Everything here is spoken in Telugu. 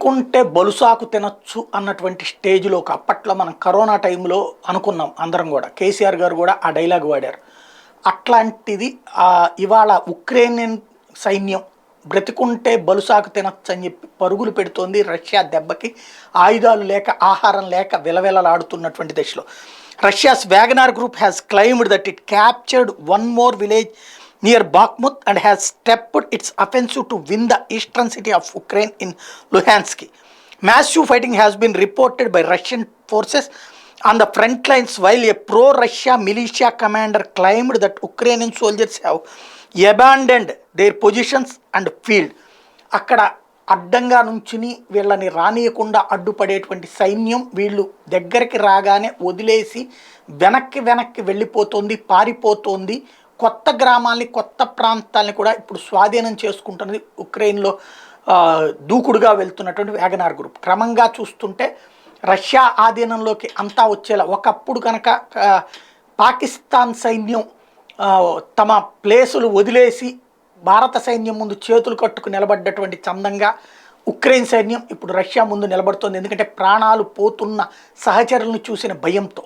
బ్రతుకుంటే బలుసాకు తినొచ్చు అన్నటువంటి స్టేజ్లోకి అప్పట్లో మనం కరోనా టైంలో అనుకున్నాం అందరం కూడా. కేసీఆర్ గారు కూడా ఆ డైలాగ్ వాడారు. అట్లాంటిది ఇవాళ ఉక్రెయిన్ సైన్యం బ్రతుకుంటే బలుసాకు తినొచ్చు అని చెప్పి పరుగులు పెడుతోంది. రష్యా దెబ్బకి ఆయుధాలు లేక ఆహారం లేక విలవిలలాడుతున్నటువంటి దశలో Russia's Wagner group has claimed that it captured one more village near Bakhmut and has stepped its offensive to win the eastern city of Ukraine in Luhansk. Massive fighting has been reported by Russian forces on the front lines, while a pro-Russia militia commander claimed that Ukrainian soldiers have abandoned their positions and field. అక్కడ అడ్డంగా నుంచుని వీళ్ళని రానియకుండా అడ్డుపడేటువంటి సైన్యం వీళ్ళు దగ్గరికి రాగానే వదిలేసి వెనక్కి వెళ్ళిపోతుంది, పారిపోతోంది. కొత్త గ్రామాల్ని కొత్త ప్రాంతాలని కూడా ఇప్పుడు స్వాధీనం చేసుకుంటున్నది ఉక్రెయిన్లో దూకుడుగా వెళ్తున్నటువంటి వ్యాగనార్ గ్రూప్. క్రమంగా చూస్తుంటే రష్యా ఆధీనంలోకి అంతా వచ్చేలా, ఒకప్పుడు కనుక పాకిస్తాన్ సైన్యం తమ ప్లేసులు వదిలేసి భారత సైన్యం ముందు చేతులు కట్టుకు నిలబడ్డటువంటి చందంగా ఉక్రెయిన్ సైన్యం ఇప్పుడు రష్యా ముందు నిలబడుతోంది. ఎందుకంటే ప్రాణాలు పోతున్న సహచరులను చూసిన భయంతో.